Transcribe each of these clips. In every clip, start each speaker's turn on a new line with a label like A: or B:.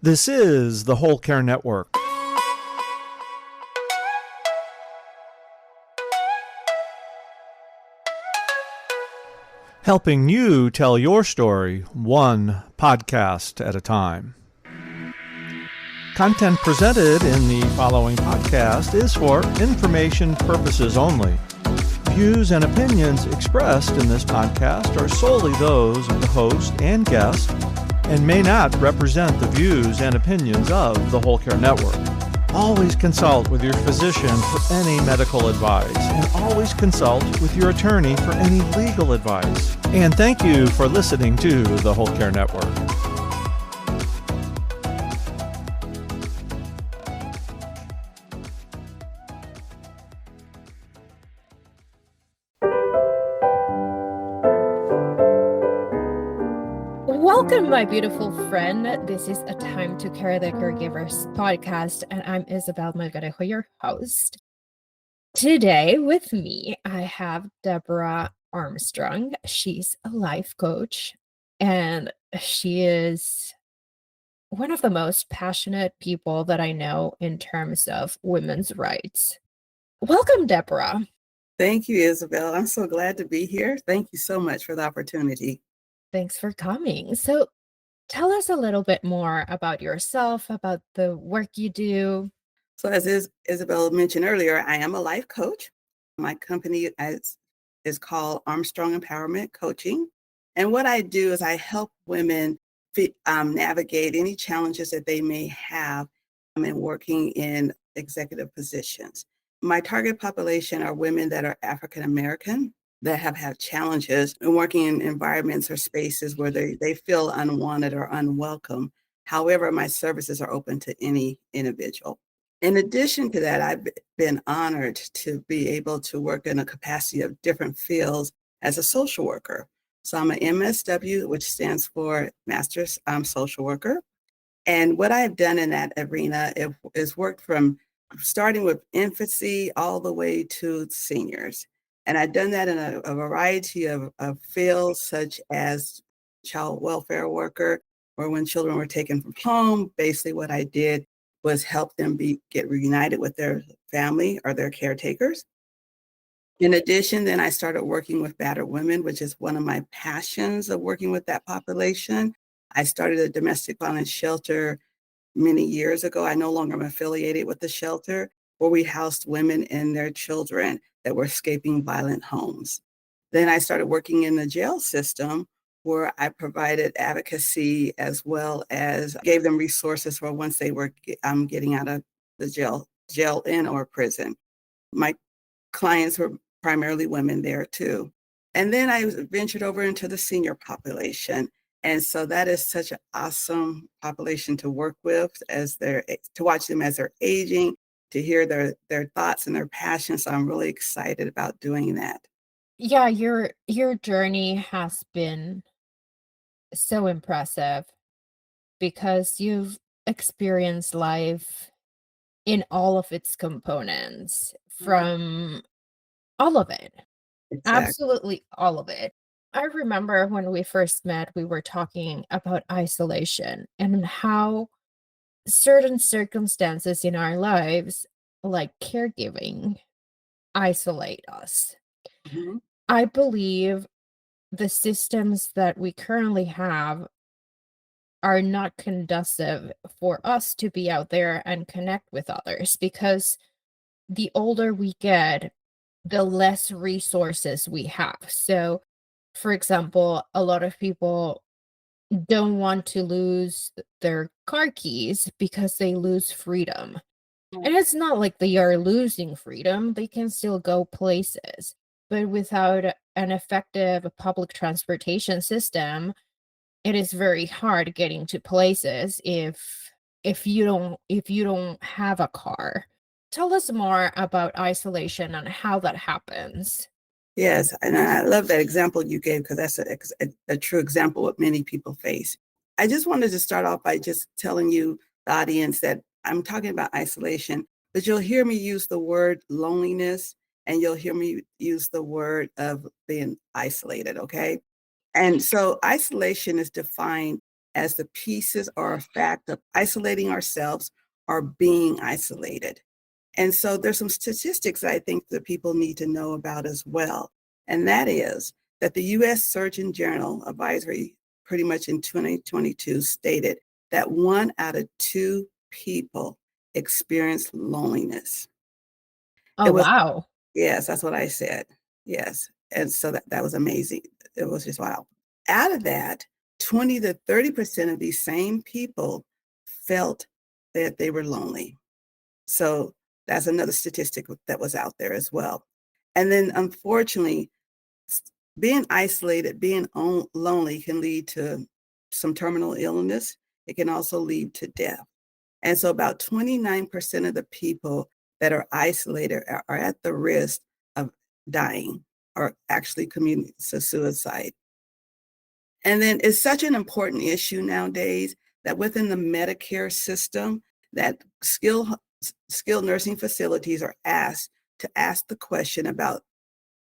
A: This is the Whole Care Network. Helping you tell your story one podcast at a time. Content presented in the following podcast is for information purposes only. Views and opinions expressed in this podcast are solely those of the host and guest and may not represent the views and opinions of the Whole Care Network. Always consult with your physician for any medical advice, and always consult with your attorney for any legal advice. And thank you for listening to the Whole Care Network.
B: Welcome, my beautiful friend. This is A Time to Care, the Caregivers Podcast, and I'm Isabel Melgarejo, your host. Today with me, I have Deborah Armstrong. She's a life coach, and she is one of the most passionate people that I know in terms of women's rights. Welcome, Deborah.
C: Thank you, Isabel. I'm so glad to be here. Thank you so much for the opportunity.
B: Thanks for coming. So tell us a little bit more about yourself, about the work you do.
C: So as Isabel mentioned earlier, I am a life coach. My company is called Armstrong Empowerment Coaching. And what I do is I help women navigate any challenges that they may have in working in executive positions. My target population are women that are African American, that have had challenges in working in environments or spaces where they feel unwanted or unwelcome. However, my services are open to any individual. In addition to that, I've been honored to be able to work in a capacity of different fields as a social worker. So I'm an MSW, which stands for Master's Social Worker. And what I've done in that arena is worked from starting with infancy all the way to seniors. And I've done that in a variety of fields, such as child welfare worker, or when children were taken from home. Basically, what I did was help them get reunited with their family or their caretakers. In addition, then I started working with battered women, which is one of my passions of working with that population. I started a domestic violence shelter many years ago. I no longer am affiliated with the shelter, where we housed women and their children that were escaping violent homes. Then I started working in the jail system, where I provided advocacy as well as gave them resources for once they were getting out of the jail in or prison. My clients were primarily women there too. And then I ventured over into the senior population. And so that is such an awesome population to work with to watch them as they're aging, to hear their thoughts and their passions. So I'm really excited about doing that.
B: Yeah, your journey has been so impressive because you've experienced life in all of its components, from all of it,
C: Exactly.
B: absolutely all of it. I remember when we first met, we were talking about isolation and how certain circumstances in our lives, like caregiving, isolate us.
C: Mhm.
B: I believe the systems that we currently have are not conducive for us to be out there and connect with others, because the older we get, the less resources we have. So, for example, a lot of people don't want to lose their car keys because they lose freedom. And it's not like they are losing freedom, they can still go places. But without an effective public transportation system, it is very hard getting to places if you don't have a car. Tell us more about isolation and how that happens.
C: Yes, and I love that example you gave, because that's a true example of what many people face. I just wanted to start off by just telling you, the audience, that I'm talking about isolation, but you'll hear me use the word loneliness, and you'll hear me use the word of being isolated, okay? And so isolation is defined as the pieces are a fact of isolating ourselves or being isolated. And so there's some statistics I think that people need to know about as well. And that is that the US Surgeon General advisory pretty much in 2022 stated that 1 out of 2 people experience loneliness.
B: Oh,
C: It was,
B: wow.
C: yes, that's what I said. Yes. And so that was amazing. It was just wow. Out of that, 20 to 30% of these same people felt that they were lonely. So that's another statistic that was out there as well. And then unfortunately, being isolated, being lonely can lead to some terminal illness. It can also lead to death. And so about 29% of the people that are isolated are at the risk of dying or actually committing suicide. And then it's such an important issue nowadays that within the Medicare system, that skilled nursing facilities are asked to ask the question about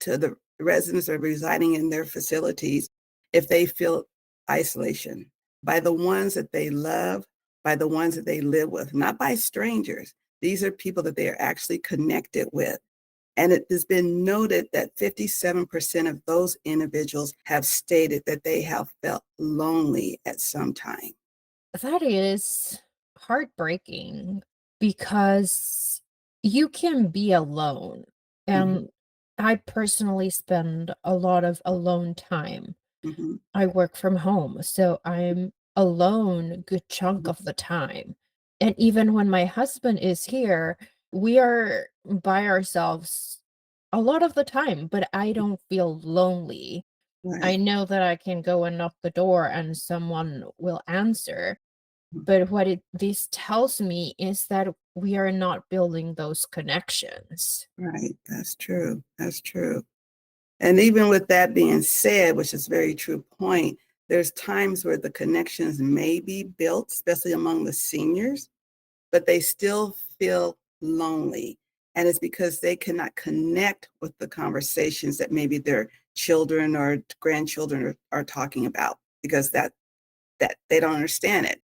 C: to the residents that are residing in their facilities if they feel isolation by the ones that they love, by the ones that they live with, not by strangers. These are people that they are actually connected with. And it has been noted that 57% of those individuals have stated that they have felt lonely at some time.
B: That is heartbreaking because you can be alone.
C: Mhm,
B: And I personally spend a lot of alone time.
C: mhm,
B: I work from home, so I'm alone a good chunk
C: mhm.
B: of the time. And even when my husband is here, we are by ourselves a lot of the time, but I don't feel lonely. I
C: Right.
B: know that I can go and knock the door and someone will answer.
C: Mhm.
B: But what this tells me is that we are not building those connections.
C: Right. That's true. That's true. And even with that being said, which is a very true point, there's times where the connections may be built, especially among the seniors, but they still feel lonely. And it's because they cannot connect with the conversations that maybe their children or grandchildren are talking about because that they don't understand it.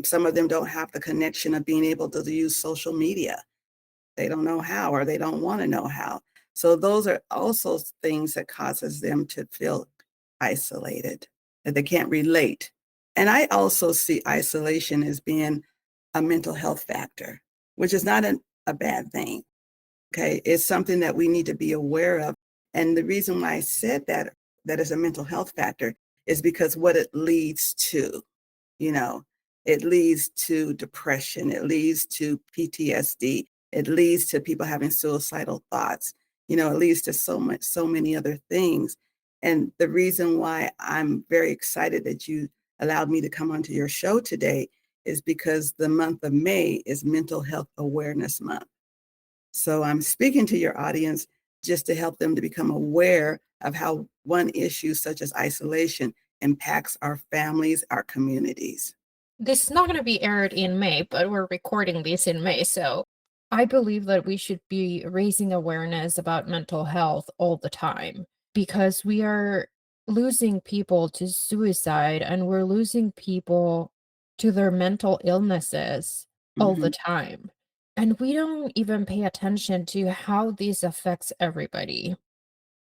C: Some of them don't have the connection of being able to use social media. They don't know how or they don't want to know how. So those are also things that causes them to feel isolated, that they can't relate. And I also see isolation as being a mental health factor, which is not a bad thing. Okay. It's something that we need to be aware of. And the reason why I said that is a mental health factor is because what it leads to, you know, it leads to depression, it leads to PTSD, it leads to people having suicidal thoughts, it leads to so many other things. And the reason why I'm very excited that you allowed me to come onto your show today is because the month of May is Mental Health Awareness Month. So I'm speaking to your audience just to help them to become aware of how one issue such as isolation impacts our families, our communities.
B: This is not going to be aired in May, but we're recording this in May. So I believe that we should be raising awareness about mental health all the time because we are losing people to suicide and we're losing people to their mental illnesses all the
C: Mhm.
B: time. And we don't even pay attention to how this affects everybody.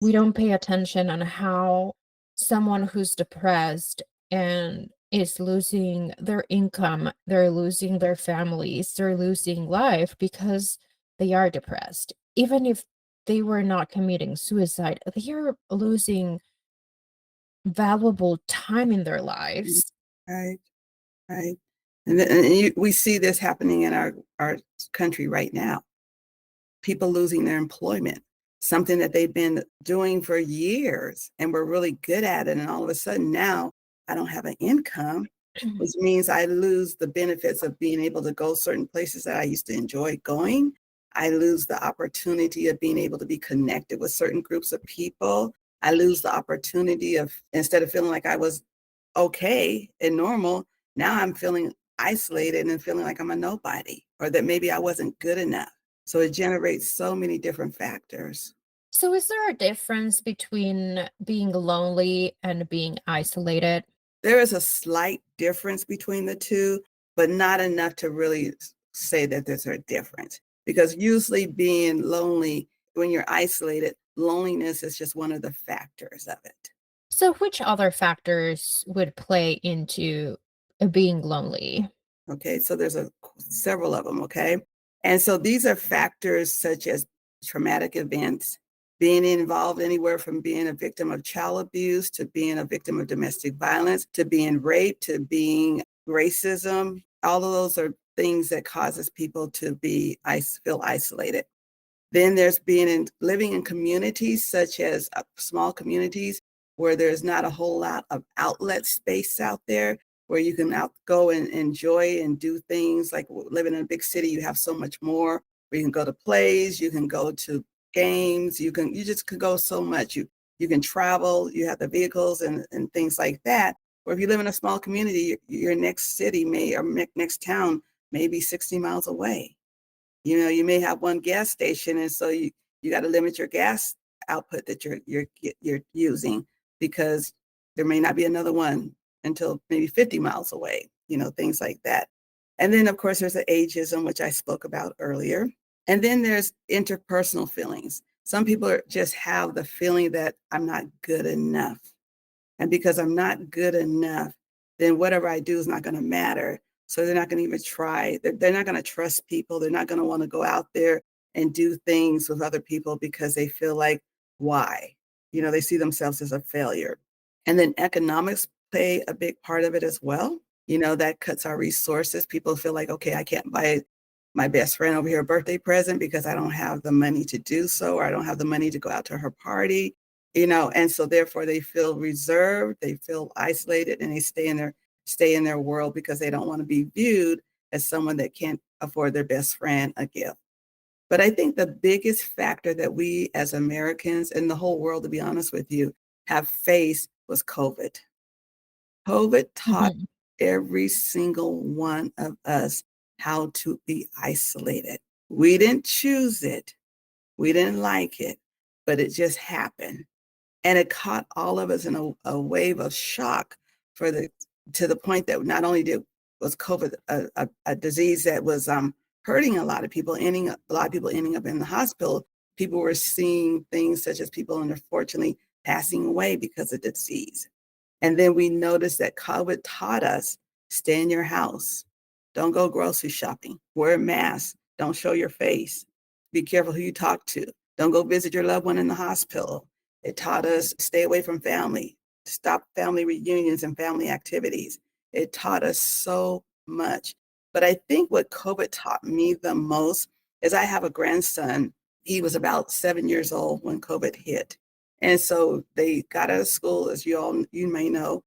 B: We don't pay attention on how someone who's depressed and is losing their income, they're losing their families, they're losing life because they are depressed. Even if they were not committing suicide, they are losing valuable time in their
C: Mm.
B: lives.
C: Right, right. We see this happening in our country right now. People losing their employment, something that they've been doing for years and were really good at it. And all of a sudden now I don't have an income, which means I lose the benefits of being able to go certain places that I used to enjoy going. I lose the opportunity of being able to be connected with certain groups of people. I lose the opportunity of, instead of feeling like I was okay and normal, now I'm feeling isolated and feeling like I'm a nobody or that maybe I wasn't good enough. So it generates so many different factors.
B: So, is there a difference between being lonely and being isolated?
C: There is a slight difference between the two, but not enough to really say that there's a difference. Because usually being lonely, when you're isolated, loneliness is just one of the factors of it.
B: So, which other factors would play into being lonely?
C: Okay, so there's several of them. Okay, and so these are factors such as traumatic events, being involved anywhere from being a victim of child abuse to being a victim of domestic violence to being raped to being racism. All of those are things that causes people to feel isolated. Then there's living in communities such as small communities where there's not a whole lot of outlet space out there where you can go and enjoy and do things like living in a big city. You have so much more where you can go to plays, you can go to games, you just could go so much. You can travel, you have the vehicles and things like that. Or if you live in a small community, your next city next town may be 60 miles away. You may have one gas station, and so you got to limit your gas output that you're using because there may not be another one until maybe 50 miles away, things like that. And then, of course, there's the ageism, which I spoke about earlier. And then there's interpersonal feelings. Some people just have the feeling that I'm not good enough. And because I'm not good enough, then whatever I do is not going to matter. So they're not going to even try. They're not going to trust people. They're not going to want to go out there and do things with other people because they feel like, why? They see themselves as a failure. And then economics play a big part of it as well. That cuts our resources. People feel like, okay, I can't buy my best friend over here a birthday present because I don't have the money to do so, or I don't have the money to go out to her party. And so therefore they feel reserved, they feel isolated, and they stay in their world because they don't want to be viewed as someone that can't afford their best friend a gift. But I think the biggest factor that we as Americans and the whole world, to be honest with you, have faced was COVID. COVID taught
B: Mhm.
C: every single one of us how to be isolated. We didn't choose it. We didn't like it, but it just happened. And it caught all of us in a wave of shock to the point that not only was COVID a disease that was hurting a lot of people, ending up in the hospital. People were seeing things such as people unfortunately passing away because of the disease. And then we noticed that COVID taught us, stay in your house. Don't go grocery shopping. Wear a mask. Don't show your face. Be careful who you talk to. Don't go visit your loved one in the hospital. It taught us stay away from family, stop family reunions and family activities. It taught us so much. But I think what COVID taught me the most is I have a grandson. He was about 7 years old when COVID hit. And so they got out of school, as you may know,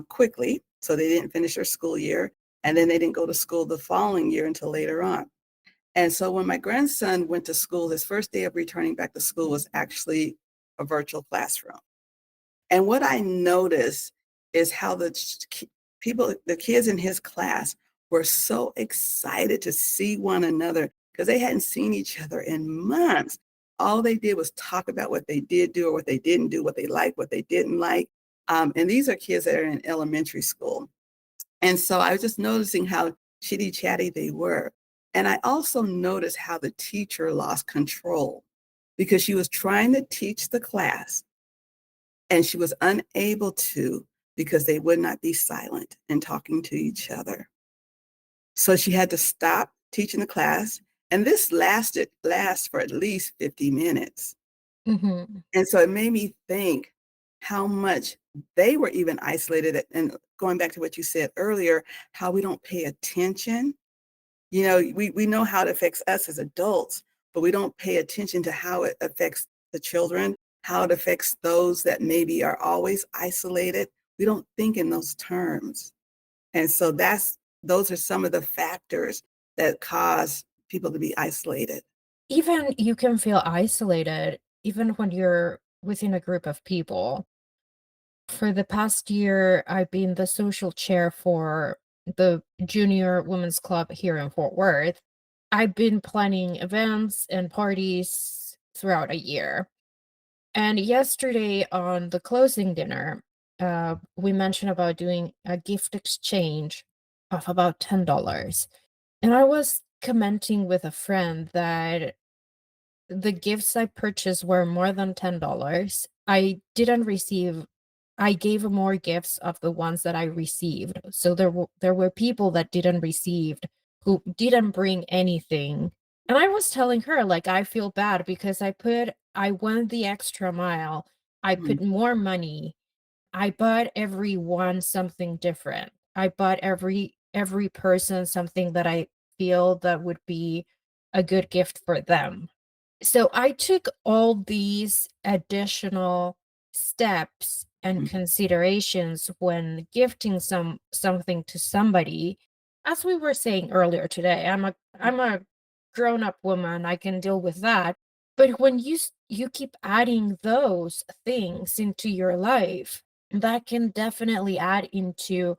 C: quickly. So they didn't finish their school year. And then they didn't go to school the following year until later on. And so when my grandson went to school, his first day of returning back to school was actually a virtual classroom. And what I noticed is how the kids in his class were so excited to see one another because they hadn't seen each other in months. All they did was talk about what they did do or what they didn't do, what they liked, what they didn't like. And these are kids that are in elementary school. And so I was just noticing how chitty chatty they were. And I also noticed how the teacher lost control because she was trying to teach the class and she was unable to because they would not be silent and talking to each other. So she had to stop teaching the class. And this lasts for at least 50 minutes.
B: Mhm.
C: And so it made me think how much they were even isolated. And going back to what you said earlier, how we don't pay attention. We know how it affects us as adults, but we don't pay attention to how it affects the children, how it affects those that maybe are always isolated. We don't think in those terms. And so those are some of the factors that cause people to be isolated.
B: Even you can feel isolated even when you're within a group of people. For the past year, I've been the social chair for the junior women's club here in Fort Worth. I've been planning events and parties throughout a year. And yesterday on the closing dinner, we mentioned about doing a gift exchange of about $10. And I was commenting with a friend that the gifts I purchased were more than $10. I gave more gifts of the ones that I received. So there were people that didn't receive who didn't bring anything. And I was telling her, like, I feel bad because I went the extra mile. I
C: Mhm.
B: put more money. I bought everyone something different. I bought every person something that I feel that would be a good gift for them. So I took all these additional steps and
C: Mhm.
B: considerations when gifting something to somebody. As we were saying earlier today, I'm a grown-up woman, I can deal with that. But when you keep adding those things into your life, that can definitely add into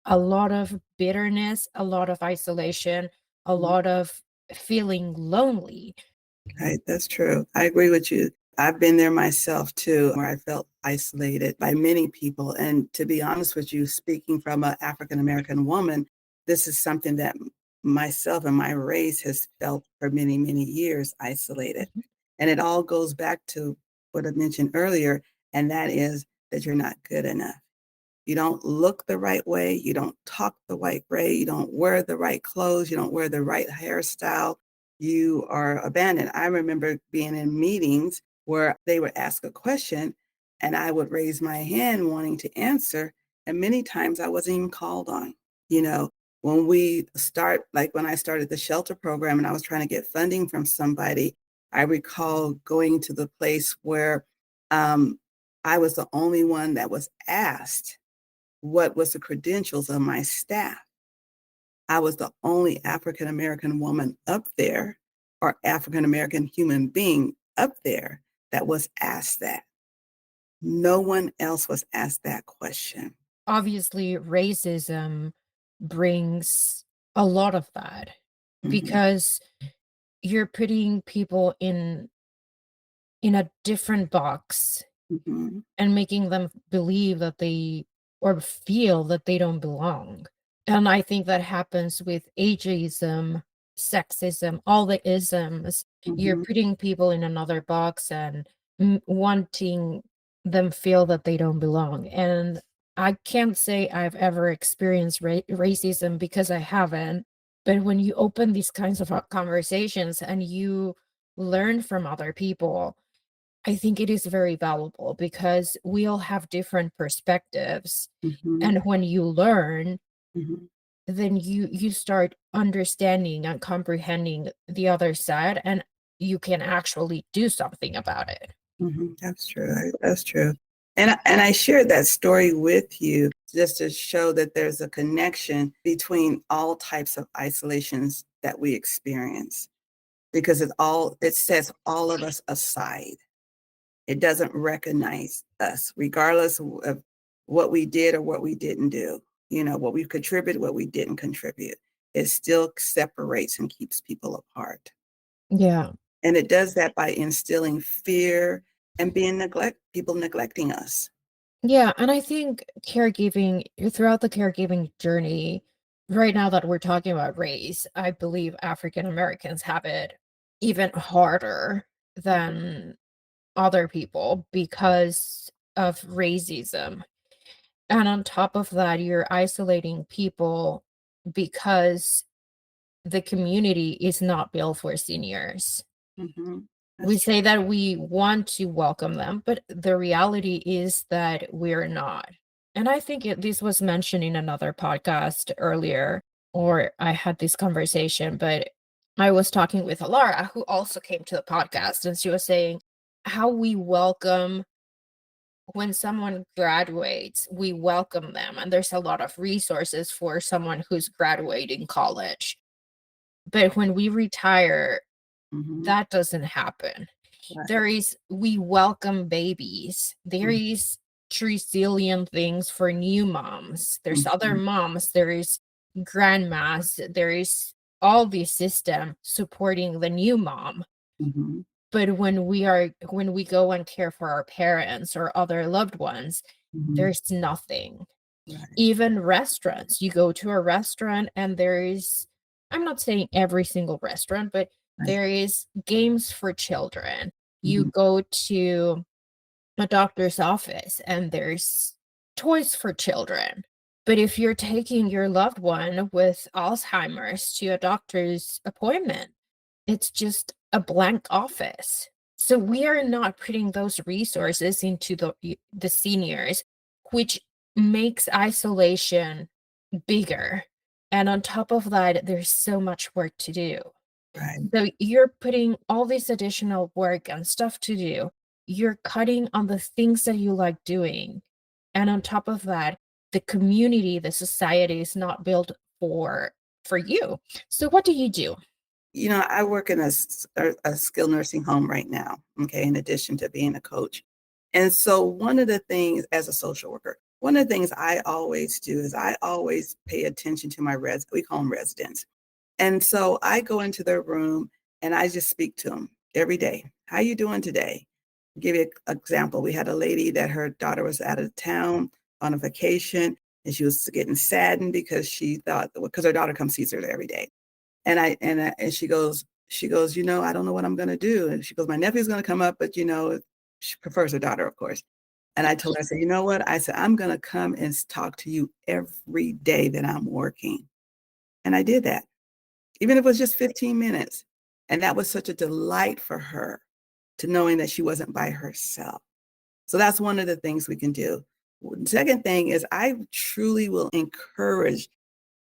B: a lot of bitterness, a lot of isolation, a
C: Mhm.
B: lot of feeling lonely.
C: Right, that's true. I agree with you. I've been there myself too, where I felt isolated by many people. And to be honest with you, speaking from an African American woman, this is something that myself and my race has felt for many, many years isolated.
B: Mhm.
C: And it all goes back to what I mentioned earlier, and that is that you're not good enough. You don't look the right way. You don't talk the right way. You don't wear the right clothes. You don't wear the right hairstyle. You are abandoned. I remember being in meetings where they would ask a question and I would raise my hand wanting to answer. And many times I wasn't even called on. You know, when I started the shelter program and I was trying to get funding from somebody, I recall going to the place where um, I was the only one that was asked what was the credentials of my staff. I was the only African American woman up there or African American human being up there that was asked that. No one else was asked that question.
B: Obviously, racism brings a lot of that
C: Mhm.
B: because you're putting people in a different box
C: Mhm.
B: and making them believe that they or feel that they don't belong. And I think that happens with ageism, sexism, all the isms. You're
C: Mhm.
B: putting people in another box and wanting them feel that they don't belong. And I can't say I've ever experienced racism because I haven't. But when you open these kinds of conversations and you learn from other people, I think it is very valuable because we all have different perspectives.
C: Mhm.
B: And when you learn,
C: Mhm.
B: then you start understanding and comprehending the other side and you can actually do something about it.
C: Mhm. That's true. That's true. And I shared that story with you just to show that there's a connection between all types of isolations that we experience because it sets all of us aside. It doesn't recognize us, regardless of what we did or what we didn't do. You know, what we contributed, what we didn't contribute. It still separates and keeps people apart.
B: Yeah.
C: And it does that by instilling fear and people neglecting us.
B: Yeah, and I think caregiving throughout the caregiving journey, right now that we're talking about race, I believe African Americans have it even harder than other people because of racism. And on top of that, you're isolating people because the community is not built for seniors.
C: Mhm.
B: We
C: That's true.
B: say that we want to welcome them, but the reality is that we're not. And I think this was mentioned in another podcast earlier, or I had this conversation, but I was talking with Alara, who also came to the podcast, and she was saying how we welcome when someone graduates, we welcome them, and there's a lot of resources for someone who's graduating college. But when we retire,
C: Mhm.
B: that doesn't happen.
C: Right.
B: We welcome babies. There
C: Mhm.
B: is trillion things for new moms. There's other
C: Mhm.
B: moms, there is grandmas, there is all the system supporting the new mom.
C: Mhm.
B: But when we go and care for our parents or other loved ones,
C: Mhm.
B: there's nothing.
C: Right.
B: Even restaurants, you go to a restaurant and there is, I'm not saying every single restaurant, but
C: Right.
B: there is games for children. You
C: Mhm.
B: go to a doctor's office and there's toys for children. But if you're taking your loved one with Alzheimer's to a doctor's appointment, it's just a blank office. So we are not putting those resources into the seniors, which makes isolation bigger. And on top of that, there's so much work to do.
C: Right.
B: So you're putting all this additional work and stuff to do. You're cutting on the things that you like doing. And on top of that, the community, the society is not built for you. So what do you do?
C: I work in a skilled nursing home right now, okay, in addition to being a coach. And so one of the things as a social worker, one of the things I always do is I always pay attention to we call them residents. And so I go into their room and I just speak to them every day. How you doing today? Give you an example. We had a lady that her daughter was out of town on a vacation and she was getting saddened because she thought, because her daughter comes sees her every day. And she goes, I don't know what I'm going to do. And she goes, my nephew's going to come up, but she prefers her daughter, of course. And I told her, I said, you know what? I said, I'm going to come and talk to you every day that I'm working. And I did that, even if it was just 15 minutes. And that was such a delight for her to knowing that she wasn't by herself. So that's one of the things we can do. Second thing is I truly will encourage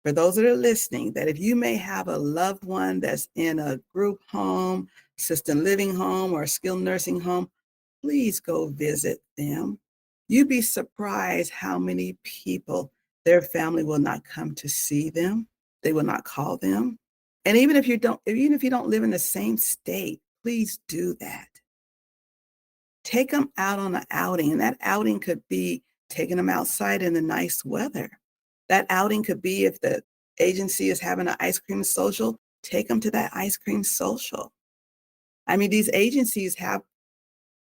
C: for those that are listening, that if you may have a loved one that's in a group home, assisted living home, or skilled nursing home, please go visit them. You'd be surprised how many people, their family will not come to see them. They will not call them. And even if you don't live in the same state, please do that. Take them out on an outing, and that outing could be taking them outside in the nice weather. That outing could be if the agency is having an ice cream social, take them to that ice cream social. I mean, these agencies have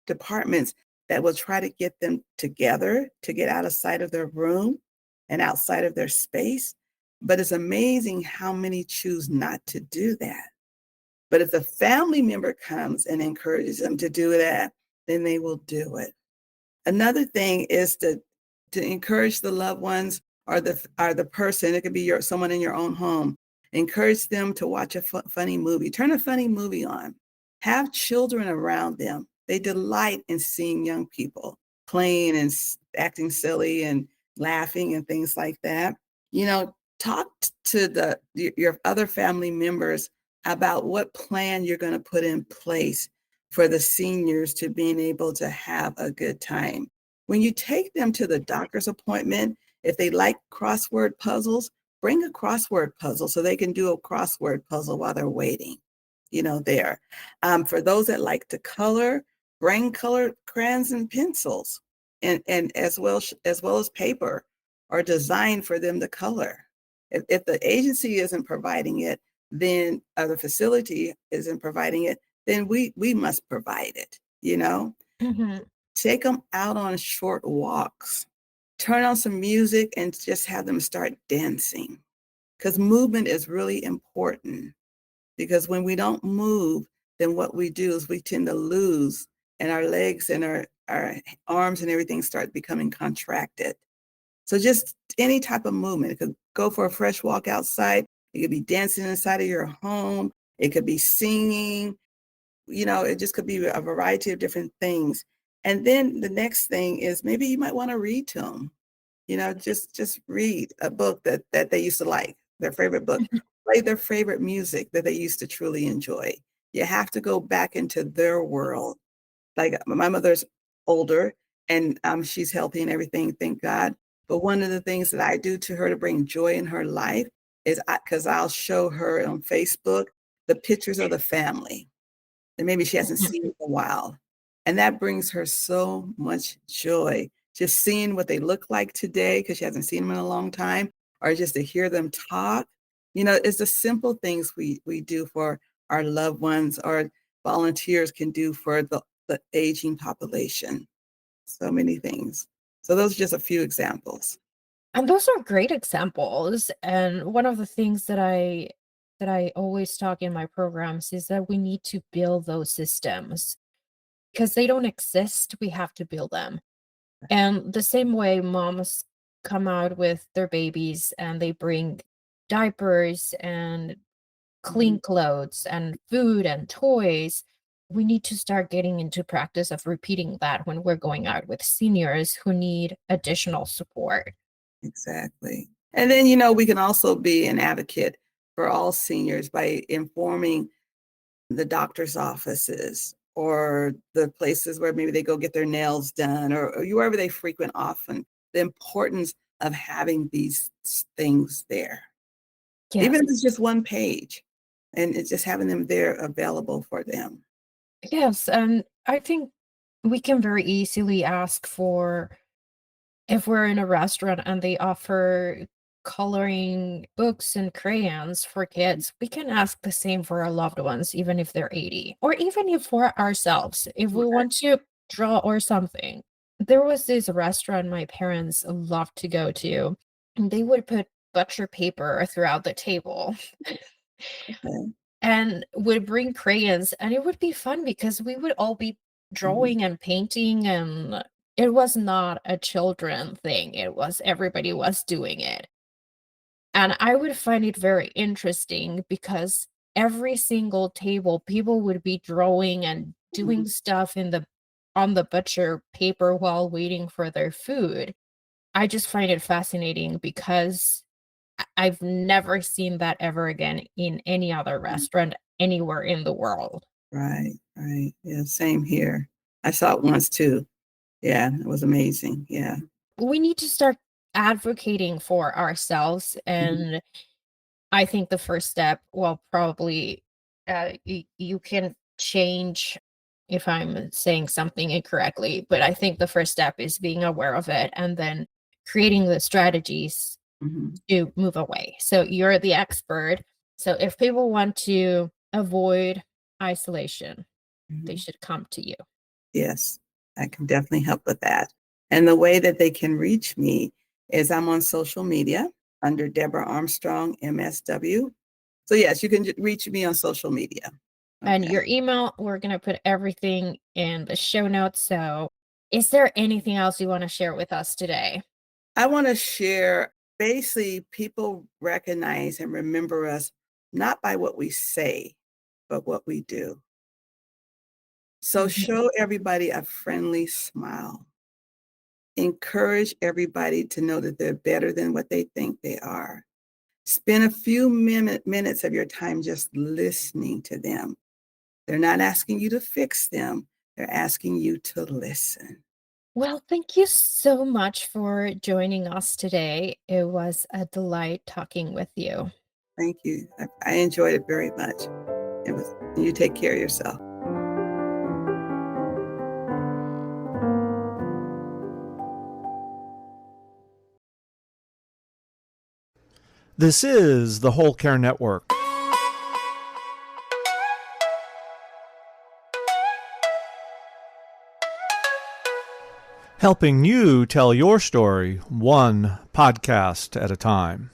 C: departments that will try to get them together to get out of sight of their room and outside of their space. But it's amazing how many choose not to do that. But if the family member comes and encourages them to do that, then they will do it. Another thing is to encourage the loved ones or the person. It could be someone in your own home. Encourage them to watch a funny movie. Turn a funny movie on. Have children around them. They delight in seeing young people playing and acting silly and laughing and things like that. Talk to your other family members about what plan you're going to put in place for the seniors to being able to have a good time. When you take them to the doctor's appointment, if they like crossword puzzles, bring a crossword puzzle so they can do a crossword puzzle while they're waiting, there. For those that like to color, bring colored crayons and pencils and as well as paper or design for them to color. If the agency isn't providing it, then the facility isn't providing it, then we must provide it.
B: Mhm.
C: Take them out on short walks. Turn on some music and just have them start dancing. Because movement is really important. Because when we don't move, then what we do is we tend to lose, and our legs and our arms and everything start becoming contracted. So just any type of movement. It could go for a fresh walk outside. It could be dancing inside of your home. It could be singing. It just could be a variety of different things. And then the next thing is maybe you might want to read to them. Just read a book that they used to like, their favorite book. Play their favorite music that they used to truly enjoy. You have to go back into their world. Like my mother's older and she's healthy and everything, thank God. But one of the things that I do to her to bring joy in her life is because I'll show her on Facebook the pictures of the family that maybe she hasn't
B: Mhm.
C: seen in a while. And that brings her so much joy, just seeing what they look like today because she hasn't seen them in a long time, or just to hear them talk. It's the simple things we do for our loved ones, or volunteers can do for the aging population. So many things. So those are just a few examples.
B: And those are great examples. And one of the things that I always talk in my programs is that we need to build those systems because they don't exist. We have to build them. And the same way moms come out with their babies and they bring diapers and clean
C: Mhm.
B: clothes and food and toys, we need to start getting into practice of repeating that when we're going out with seniors who need additional support.
C: Exactly. And then, we can also be an advocate for all seniors by informing the doctor's offices or the places where maybe they go get their nails done or wherever they frequent often, the importance of having these things there.
B: Yes.
C: Even if it's just one page and it's just having them there available for them.
B: Yes. And I think we can very easily ask for, if we're in a restaurant and they offer coloring books and crayons for kids, we can ask the same for our loved ones, even if they're 80, or even if for ourselves, if we
C: Right.
B: want to draw or something. There was this restaurant my parents loved to go to, and they would put butcher paper throughout the table
C: Okay.
B: and would bring crayons, and it would be fun because we would all be
C: Mhm.
B: drawing and painting, and it was not a children thing, it was everybody was doing it. And I would find it very interesting because every single table people would be drawing and
C: Mhm.
B: doing stuff in the on the butcher paper while waiting for their food. I just find it fascinating because I've never seen that ever again in any other restaurant anywhere in the world.
C: Right, right. Yeah, same here. I saw it once too. Yeah, it was amazing. Yeah.
B: We need to start advocating for ourselves,
C: Mhm.
B: and I think the first step, well, probably, you can change if I'm saying something incorrectly, but I think the first step is being aware of it and then creating the strategies
C: Mhm.
B: to move away. So you're the expert. So if people want to avoid isolation, they
C: Mhm.
B: should come to you.
C: Yes, I can definitely help with that. And the way that they can reach me is I'm on social media under Deborah Armstrong, MSW. So yes, you can reach me on social media.
B: And
C: Okay.
B: your email, we're going to put everything in the show notes. So is there anything else you want to share with us today?
C: I want to share basically people recognize and remember us not by what we say, but what we do. So
B: Mhm.
C: show everybody a friendly smile. Encourage everybody to know that they're better than what they think they are. Spend a few minutes of your time just listening to them. They're not asking you to fix them. They're asking you to listen.
B: Well, thank you so much for joining us today. It was a delight talking with you.
C: Thank you. I enjoyed it very much. You take care of yourself.
A: This is the Whole Care Network. Helping you tell your story one podcast at a time.